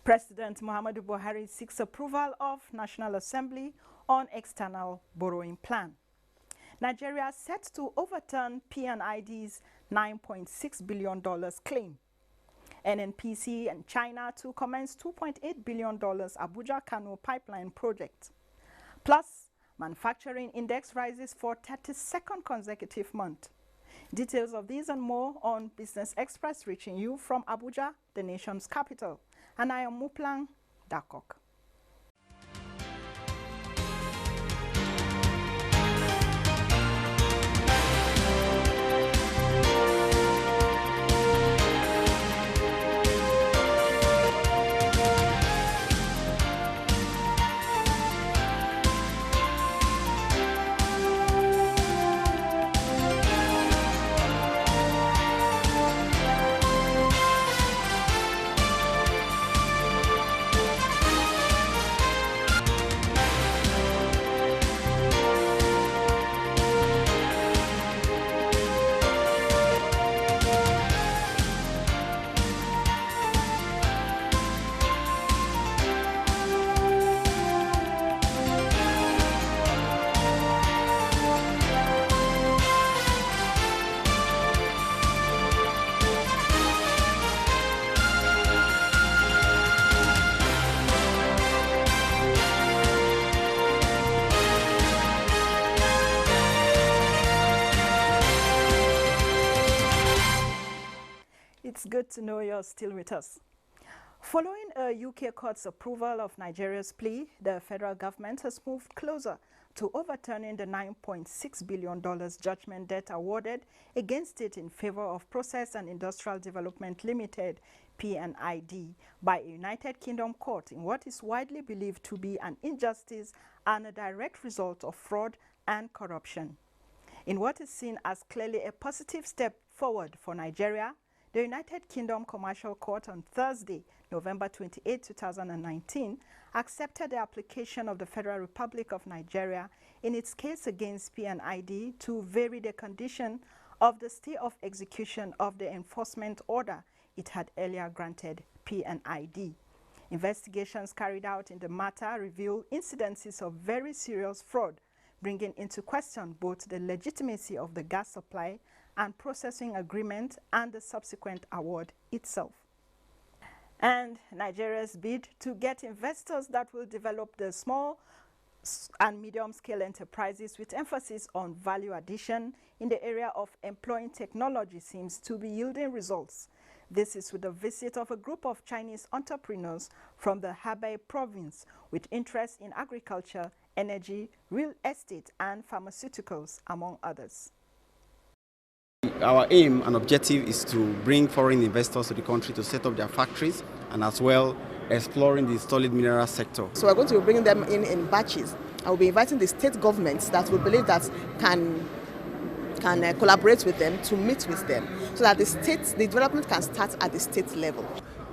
President Muhammadu Buhari seeks approval of National Assembly on external borrowing plan. Nigeria set to overturn PNID's $9.6 billion claim. NNPC and China to commence $2.8 billion Abuja-Kano pipeline project. Plus, manufacturing index rises for 32nd consecutive month. Details of these and more on Business Express reaching you from Abuja, the nation's capital. And I am Muplang Dakok. It's good to know you're still with us. Following a UK court's approval of Nigeria's plea, the federal government has moved closer to overturning the $9.6 billion judgment debt awarded against it in favor of Process and Industrial Development Limited, PNID, by a United Kingdom court in what is widely believed to be an injustice and a direct result of fraud and corruption. In what is seen as clearly a positive step forward for Nigeria, the United Kingdom Commercial Court on Thursday, November 28, 2019, accepted the application of the Federal Republic of Nigeria in its case against PNID to vary the condition of the stay of execution of the enforcement order it had earlier granted PNID. Investigations carried out in the matter reveal incidences of very serious fraud, bringing into question both the legitimacy of the gas supply and processing agreement and the subsequent award itself. And Nigeria's bid to get investors that will develop the small and medium-scale enterprises with emphasis on value addition in the area of employing technology seems to be yielding results. This is with the visit of a group of Chinese entrepreneurs from the Hebei province with interest in agriculture, energy, real estate, and pharmaceuticals, among others. Our aim and objective is to bring foreign investors to the country to set up their factories and as well exploring the solid mineral sector. So we're going to be bringing them in batches. I will be inviting the state governments that we believe that can collaborate with them to meet with them so that the development can start at the state level.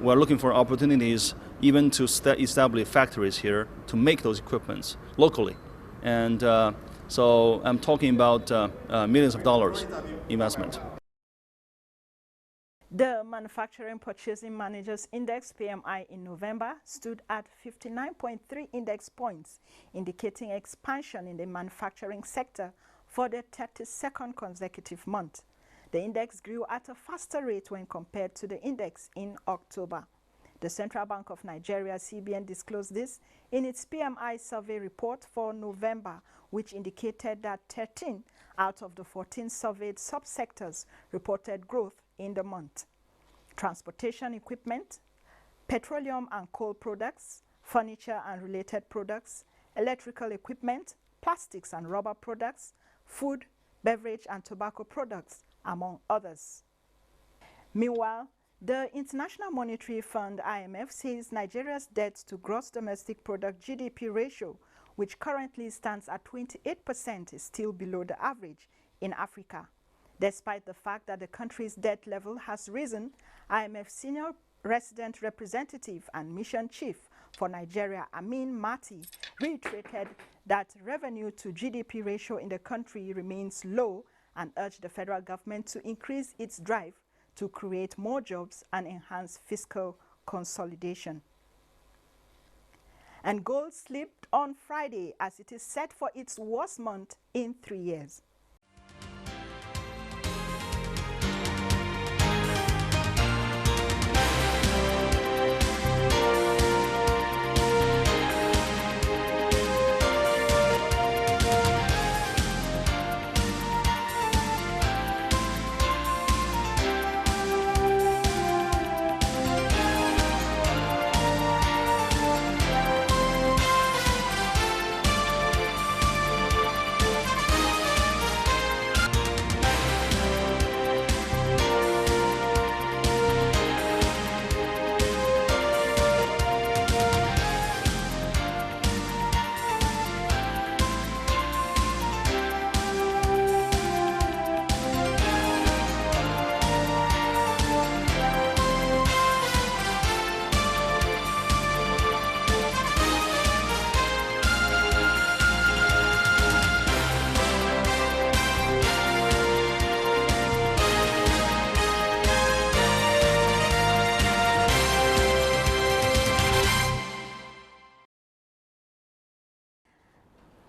We're looking for opportunities even to establish factories here to make those equipments locally. And so I'm talking about millions of dollars investment. The Manufacturing Purchasing Managers Index, PMI, in November stood at 59.3 index points, indicating expansion in the manufacturing sector for the 32nd consecutive month. The index grew at a faster rate when compared to the index in October. The Central Bank of Nigeria, CBN, disclosed this in its PMI survey report for November, which indicated that 13 out of the 14 surveyed subsectors reported growth in the month. Transportation equipment, petroleum and coal products, furniture and related products, electrical equipment, plastics and rubber products, food, beverage and tobacco products, among others. Meanwhile, the International Monetary Fund, IMF, says Nigeria's debt to gross domestic product GDP ratio, which currently stands at 28%, is still below the average in Africa. Despite the fact that the country's debt level has risen, IMF senior resident representative and mission chief for Nigeria, Amin Mati, reiterated that revenue to GDP ratio in the country remains low and urged the federal government to increase its drive to create more jobs and enhance fiscal consolidation. And gold slipped on Friday as it is set for its worst month in 3 years.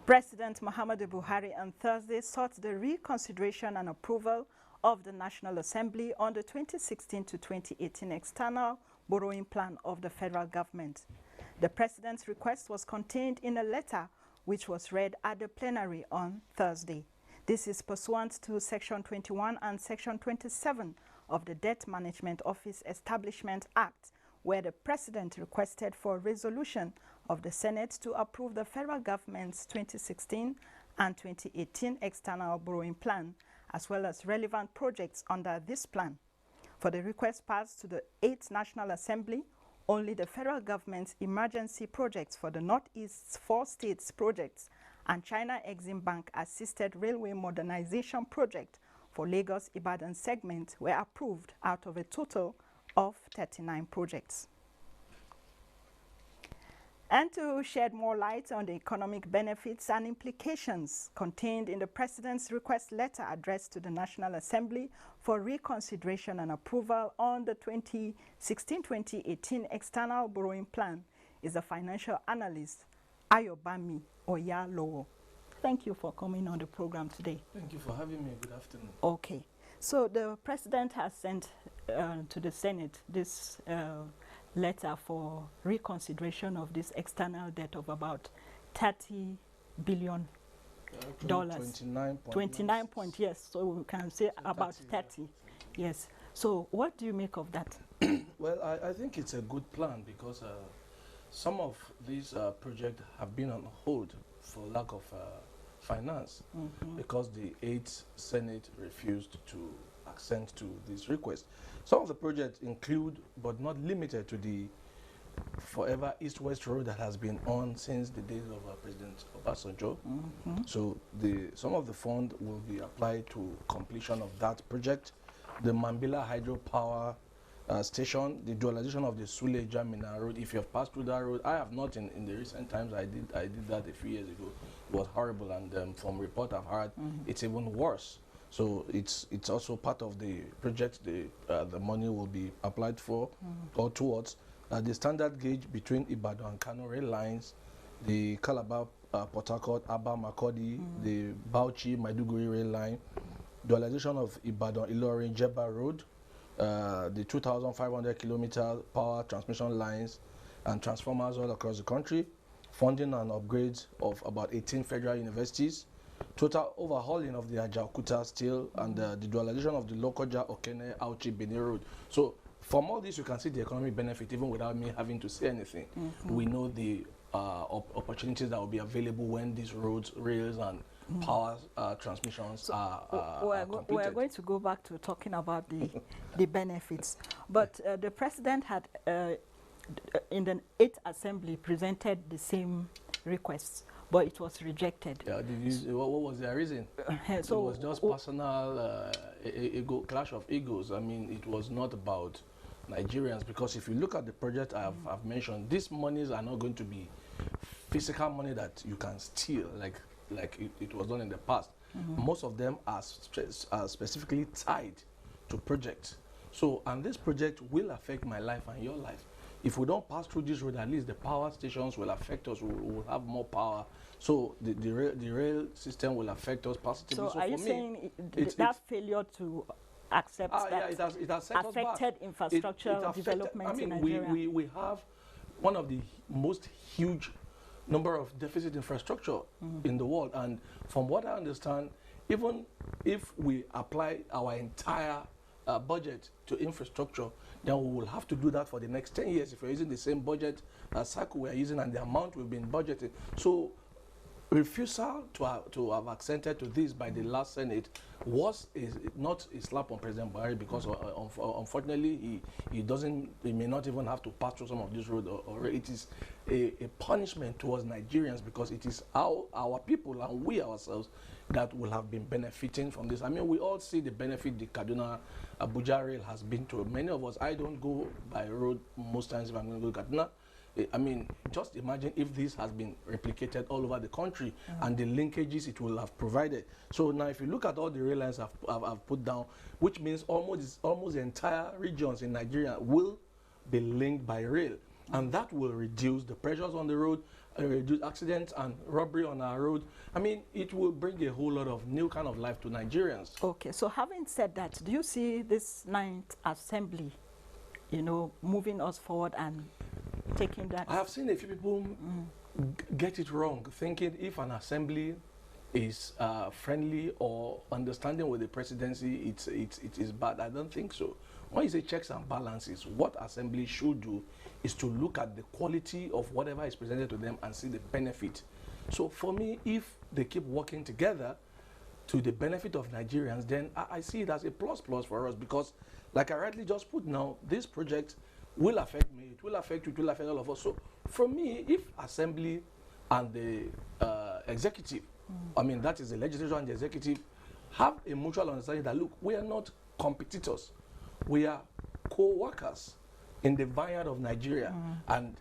President Muhammadu Buhari on Thursday sought the reconsideration and approval of the National Assembly on the 2016 to 2018 external borrowing plan of the federal government. The president's request was contained in a letter which was read at the plenary on Thursday. This is pursuant to Section 21 and Section 27 of the Debt Management Office Establishment Act, where the president requested for resolution of the Senate to approve the federal government's 2016 and 2018 external borrowing plan, as well as relevant projects under this plan. For the request passed to the 8th National Assembly, only the federal government's emergency projects for the Northeast's 4 states projects and China Exim Bank assisted railway modernization project for Lagos-Ibadan segment were approved out of a total of 39 projects. And to shed more light on the economic benefits and implications contained in the President's request letter addressed to the National Assembly for reconsideration and approval on the 2016-2018 external borrowing plan is the financial analyst Ayobami Oyalowo. Thank you for coming on the program today. Thank you for having me. Good afternoon. Okay. So the President has sent to the Senate this letter for reconsideration of this external debt of about $30 billion. 29 point, yes. So we can say so about 30. Yes. So what do you make of that? Well, I think it's a good plan because some of these projects have been on hold for lack of finance because the 8th Senate refused to assent to this request. Some of the projects include, but not limited to, the forever East-West road that has been on since the days of President Obasanjo. So some of the fund will be applied to completion of that project. The Mambila hydropower station, the dualization of the Suleja-Mina road. If you have passed through that road, I have not in the recent times. I did that a few years ago. It was horrible, and from report I've heard, it's even worse. So it's also part of the project. The money will be applied for or towards the standard gauge between Ibadan and Kano rail lines, the Calabar, Port Harcourt, Aba, Makurdi, the Bauchi, Maiduguri rail line, dualization of Ibadan, Ilorin, Jebba road, the 2,500 kilometer power transmission lines and transformers all across the country, funding and upgrades of about 18 federal universities, total overhauling of the Ajaokuta steel, and the dualization of the Lokoja, Okene, Auchi, Benin road. So from all this, you can see the economic benefit even without me having to say anything. We know the opportunities that will be available when these roads, rails, and power transmissions are completed. We are going to go back to talking about the benefits. But the President had, in the 8th Assembly, presented the same requests, but it was rejected. Yeah, what was their reason? So it was just personal clash of egos. I mean, it was not about Nigerians, because if you look at the project I've mentioned, these monies are not going to be physical money that you can steal like it was done in the past. Most of them are specifically tied to projects. So, and this project will affect my life and your life. if we don't pass through this road, at least the power stations will affect us. We'll have more power. So the rail system will affect us positively. So are you saying that failure to accept that it has set us back. affected infrastructure development in Nigeria? We have one of the most huge number of deficit infrastructure in the world, and from what I understand, even if we apply our entire budget to infrastructure, then we will have to do that for the next 10 years if we're using the same budget cycle we're using and the amount we've been budgeting. So refusal to have accented to this by the last Senate was not a slap on President Buhari, because unfortunately he may not even have to pass through some of this road, or it is a punishment towards Nigerians, because it is our people and we ourselves that will have been benefiting from this. I mean, we all see the benefit the Kaduna Abuja rail has been to. Many of us, I don't go by road most times if I'm going to go to Kaduna. I mean, just imagine if this has been replicated all over the country and the linkages it will have provided. So now if you look at all the rail lines I've put down, which means almost the entire regions in Nigeria will be linked by rail. And that will reduce the pressures on the road, reduce accidents and robbery on our road. I mean, it will bring a whole lot of new kind of life to Nigerians. Okay, so having said that, do you see this 9th Assembly, you know, moving us forward and taking that? I have seen a few people get it wrong, thinking if an assembly is friendly or understanding with the presidency, it is bad. I don't think so. When you say checks and balances, what assembly should do is to look at the quality of whatever is presented to them and see the benefit. So for me, if they keep working together to the benefit of Nigerians, then I see it as a plus for us, because like I rightly just put now, this project will affect me, it will affect you, it will affect all of us. So for me, if assembly and the executive, I mean that is the legislature and the executive, have a mutual understanding that look, we are not competitors, we are co-workers in the vineyard of Nigeria, and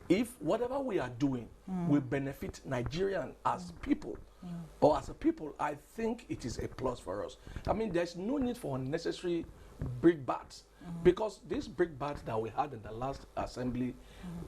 if whatever we are doing will benefit Nigerian as people or as a people, I think it is a plus for us. I mean, there's no need for unnecessary brickbats, because this brickbat that we had in the last assembly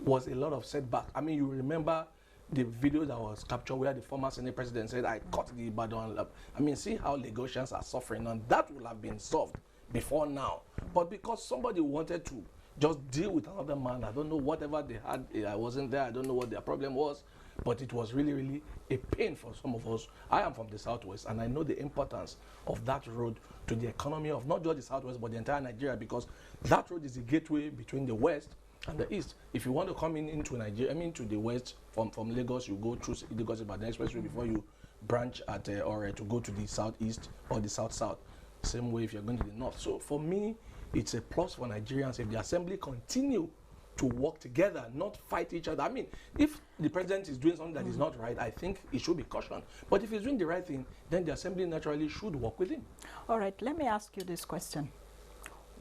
was a lot of setback. I mean, you remember the video that was captured where the former Senate president said, I cut the Ibadan. I mean, see how Lagosians are suffering, and that would have been solved before now. But because somebody wanted to just deal with another man, I don't know, whatever they had, I wasn't there, I don't know what their problem was, but it was really, really a pain for some of us. I am from the Southwest, and I know the importance of that road to the economy of not just the Southwest, but the entire Nigeria, because that road is the gateway between the West and the East. If you want to come into Nigeria, I mean to the West, from Lagos, you go through Lagos Ibadan Expressway before you branch at or to go to the Southeast or the South-South. Same way if you're going to the North. So for me, it's a plus for Nigerians if the assembly continue to work together, not fight each other. I mean, if the president is doing something that is not right, I think he should be cautioned. But if he's doing the right thing, then the assembly naturally should work with him. All right, let me ask you this question.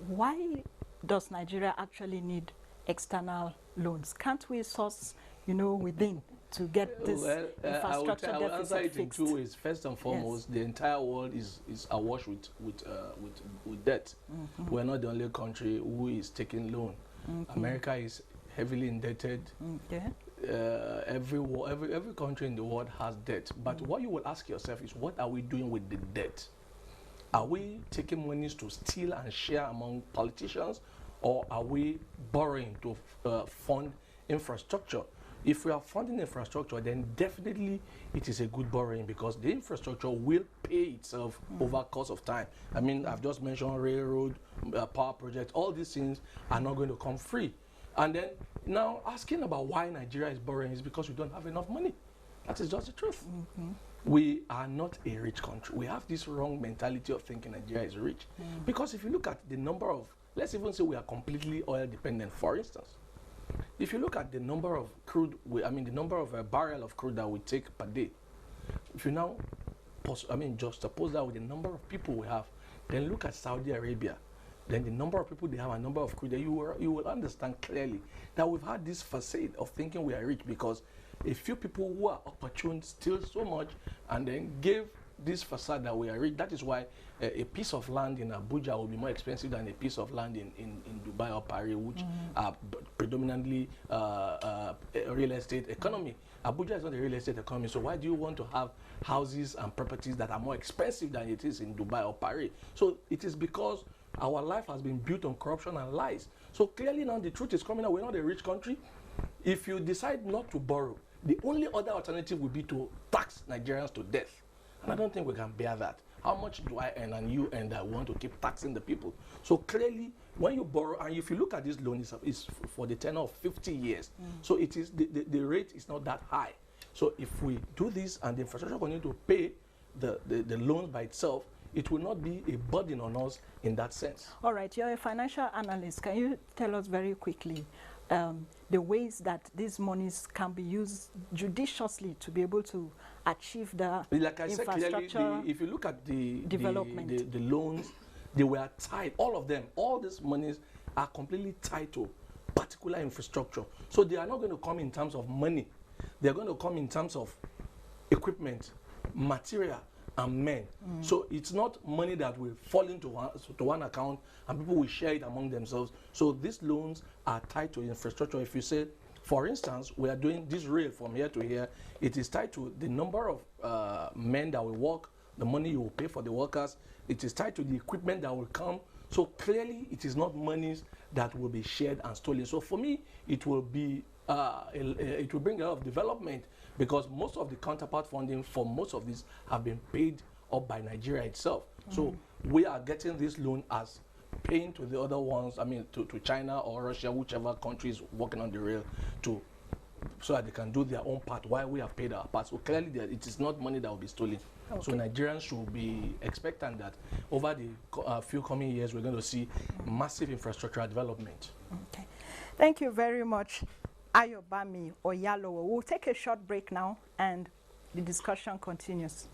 Why does Nigeria actually need external loans? Can't we source, you know, within to get this infrastructure I will answer it in fixed? 2 ways. First and foremost, the entire world is awash with debt. We're not the only country who is taking loan. America is heavily indebted. Every country in the world has debt. But what you will ask yourself is, what are we doing with the debt? Are we taking monies to steal and share among politicians, or are we borrowing to fund infrastructure? If we are funding infrastructure, then definitely it is a good borrowing, because the infrastructure will pay itself over course of time. I mean, I've just mentioned railroad, power project, all these things are not going to come free. And then now asking about why Nigeria is borrowing is because we don't have enough money. That is just the truth. We are not a rich country. We have this wrong mentality of thinking Nigeria is rich. Because if you look at the number of, let's even say we are completely oil dependent, for instance. If you look at the number of crude, the number of barrel of crude that we take per day, if you now, just suppose that with the number of people we have, then look at Saudi Arabia, then the number of people they have and number of crude, then you will understand clearly that we've had this facade of thinking we are rich because a few people who are opportune steal so much and then give this facade that we are rich. That is why a piece of land in Abuja will be more expensive than a piece of land in Dubai or Paris, which are predominantly a real estate economy. Abuja is not a real estate economy, so why do you want to have houses and properties that are more expensive than it is in Dubai or Paris? So it is because our life has been built on corruption and lies. So clearly now the truth is coming out. We're not a rich country. If you decide not to borrow, the only other alternative would be to tax Nigerians to death. And I don't think we can bear that. How much do I earn and you earn that want to keep taxing the people? So clearly, when you borrow, and if you look at this loan, it's for the tenure of 50 years. So it is the rate is not that high. So if we do this and the infrastructure continue to pay the loans by itself, it will not be a burden on us in that sense. All right, you're a financial analyst. Can you tell us very quickly the ways that these monies can be used judiciously to be able to achieve the like I said clearly, if you look at the loans, they were tied, all of them, all these monies are completely tied to particular infrastructure. So they are not going to come in terms of money. They're going to come in terms of equipment, material, and men. So it's not money that will fall into one account and people will share it among themselves. So these loans are tied to infrastructure. If you say, for instance, we are doing this rail from here to here, it is tied to the number of men that will work, the money you will pay for the workers. It is tied to the equipment that will come. So clearly, it is not monies that will be shared and stolen. So for me, it will be it will bring a lot of development, because most of the counterpart funding for most of these have been paid up by Nigeria itself. So we are getting this loan as paying to the other ones, I mean to China or Russia, whichever country is working on the rail, so that they can do their own part while we have paid our part. So clearly it is not money that will be stolen. Okay. So Nigerians should be expectant that over the few coming years we're going to see massive infrastructural development. Okay. Thank you very much, Ayobami Oyalowo. We'll take a short break now and the discussion continues.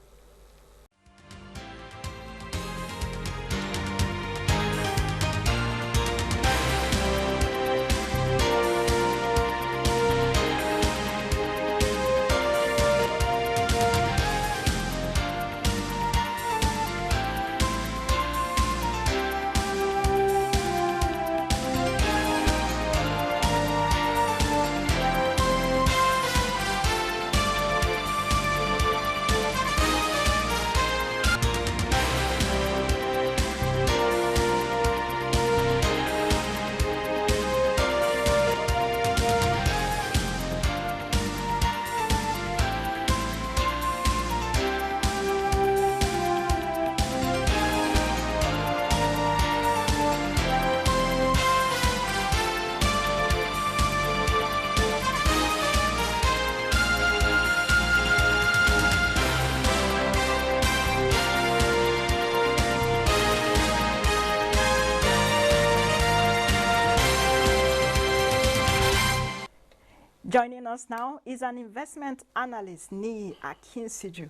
Joining us now is an investment analyst, Nii Akinsiju.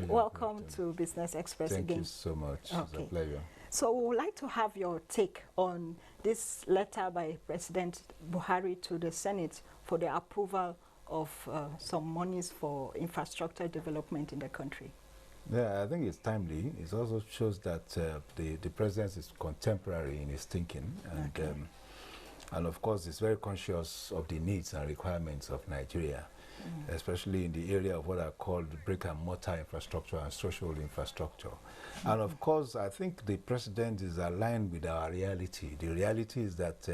Welcome to Business Express again. Thank you so much. Okay. It's a pleasure. So we would like to have your take on this letter by President Buhari to the Senate for the approval of some monies for infrastructure development in the country. Yeah, I think it's timely. It also shows that the president is contemporary in his thinking, and okay. And of course, it's very conscious of the needs and requirements of Nigeria, especially in the area of what are called brick and mortar infrastructure and social infrastructure. And of course, I think the president is aligned with our reality. The reality is that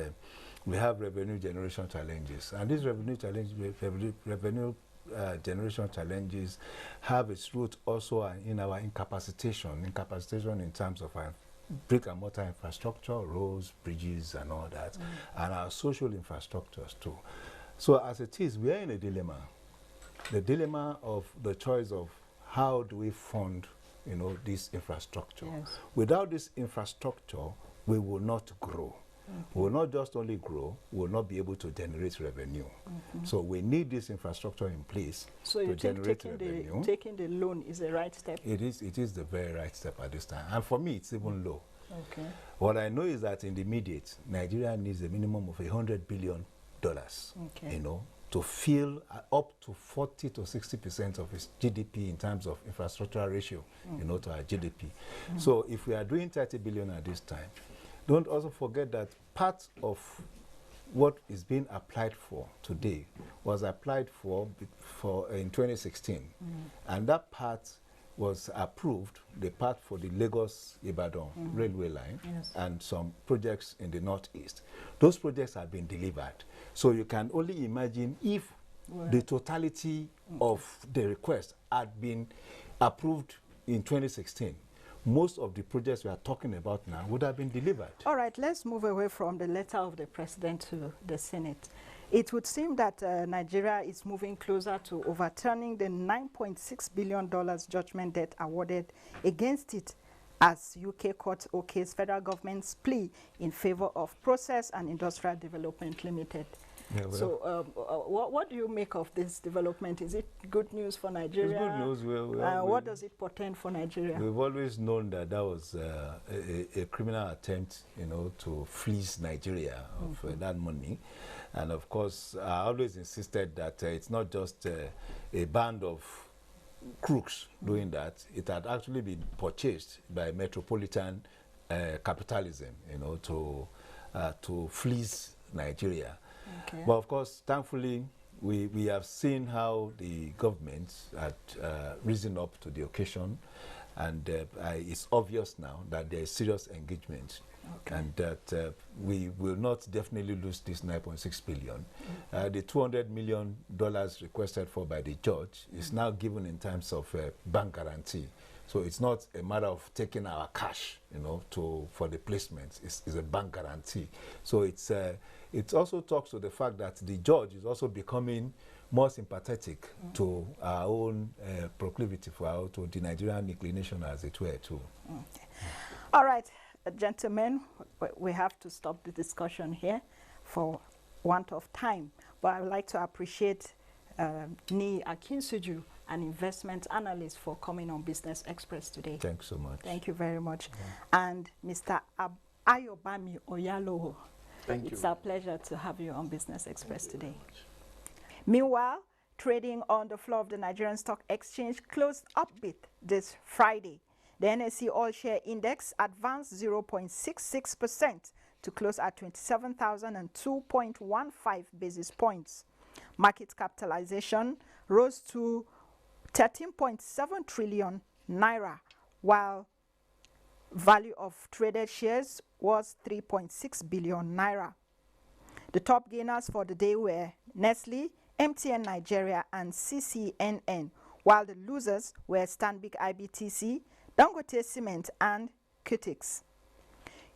we have revenue generation challenges, and these revenue generation challenges have its root also in our incapacitation in terms of our brick and mortar infrastructure, roads, bridges, and all that, and our social infrastructures too. So as it is, we are in a dilemma. The dilemma of the choice of how do we fund, this infrastructure. Yes. Without this infrastructure, we will not grow. We will not just only grow, we will not be able to generate revenue. So we need this infrastructure in place to generate revenue. Taking the loan is the right step? It is the very right step at this time. And for me, it's even low. Okay. What I know is that in the immediate, Nigeria needs a minimum of $100 billion, to fill up to 40 to 60% of its GDP in terms of infrastructural ratio, to our GDP. So if we are doing 30 billion at this time, don't also forget that part of what is being applied for today was applied for in 2016, and that part was approved, the part for the Lagos-Ibadan railway line, and some projects in the northeast. Those projects have been delivered. So you can only imagine if the totality of the request had been approved in 2016, most of the projects we are talking about now would have been delivered. All right, let's move away from the letter of the president to the Senate. It would seem that Nigeria is moving closer to overturning the $9.6 billion judgment debt awarded against it as UK court okays federal government's plea in favor of Process and Industrial Development Limited. Yeah, well, So what do you make of this development? Is it good news for Nigeria? It's good news. What does it portend for Nigeria? We've always known that that was a criminal attempt, to fleece Nigeria of that money. And of course, I always insisted that it's not just a band of crooks doing that. It had actually been purchased by metropolitan capitalism, to fleece Nigeria. Okay. But of course, thankfully, we have seen how the government had risen up to the occasion, and it's obvious now that there is serious engagement, and that we will not definitely lose this 9.6 billion. The $200 million requested for by the judge is now given in terms of bank guarantee. So it's not a matter of taking our cash, for the placements. It's a bank guarantee. So it also talks to the fact that the judge is also becoming more sympathetic to our own proclivity to the Nigerian inclination, as it were, too. Okay. All right, gentlemen, we have to stop the discussion here for want of time. But I would like to appreciate Ni Akinsuju, an investment analyst, for coming on Business Express today. Thanks so much. Thank you very much. And Mr. Ayobami Oyalowo. Thank you. It's our pleasure to have you on Business Express today. Meanwhile, trading on the floor of the Nigerian Stock Exchange closed upbeat this Friday. The NSE All-Share Index advanced 0.66% to close at 27,002.15 basis points. Market capitalization rose to 13.7 trillion naira, while value of traded shares was 3.6 billion naira. The top gainers for the day were Nestle, MTN Nigeria, and CCNN, while the losers were Stanbic IBTC, Dangote Cement, and Cutix.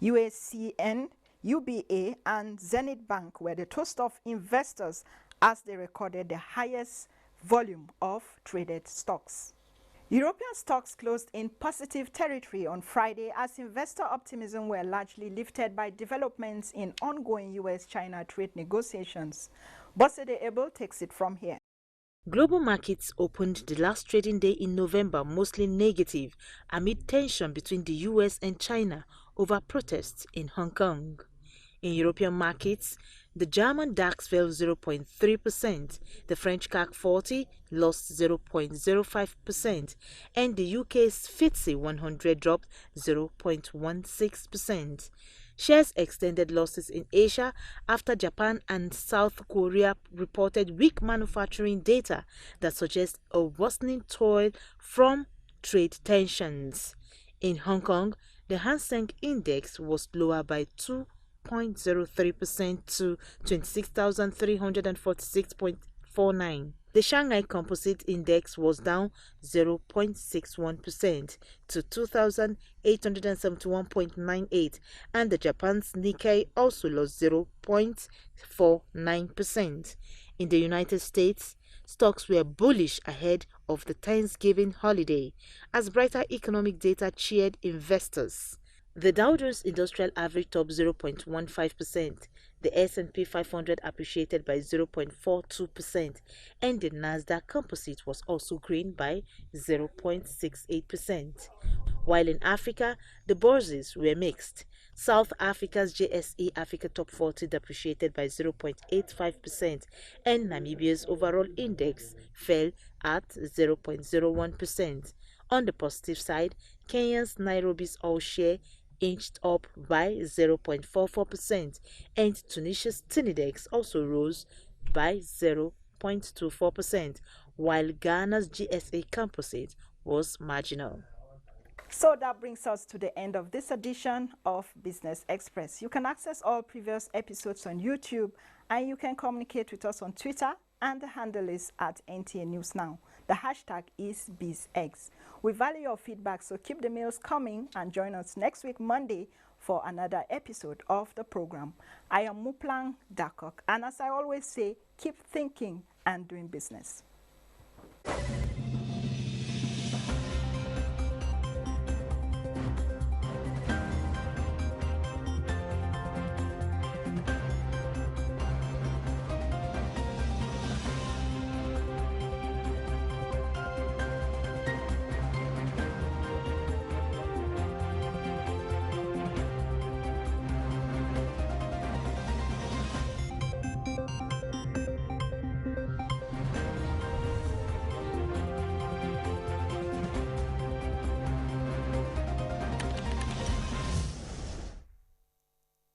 UACN, UBA, and Zenith Bank were the toast of investors as they recorded the highest volume of traded stocks. European stocks closed in positive territory on Friday as investor optimism were largely lifted by developments in ongoing US-China trade negotiations. Bosede Abel takes it from here. Global markets opened the last trading day in November mostly negative amid tension between the US and China over protests in Hong Kong. In European markets, the German DAX fell 0.3%, the French CAC 40 lost 0.05%, and the UK's FTSE 100 dropped 0.16%. Shares extended losses in Asia after Japan and South Korea reported weak manufacturing data that suggests a worsening toll from trade tensions. In Hong Kong, the Hang Seng Index was lower by 2.03% to 26,346.49. The Shanghai Composite Index was down 0.61% to 2,871.98, and the Japan's Nikkei also lost 0.49%. In the United States, stocks were bullish ahead of the Thanksgiving holiday as brighter economic data cheered investors. The Dow Jones Industrial Average up 0.15%, the S&P 500 appreciated by 0.42%, and the Nasdaq Composite was also green by 0.68%. While in Africa, the bourses were mixed. South Africa's JSE Africa Top 40 depreciated by 0.85%, and Namibia's overall index fell at 0.01%. On the positive side, Kenya's Nairobi's All Share inched up by 0.44%, and Tunisia's Tinidex also rose by 0.24%, while Ghana's GSA Composite was marginal. So that brings us to the end of this edition of Business Express. You can access all previous episodes on YouTube, and you can communicate with us on Twitter, and the handle is at NTA News Now. The hashtag is BizX. We value your feedback, so keep the mails coming and join us next week, Monday, for another episode of the program. I am Muplang Dakok, and as I always say, keep thinking and doing business.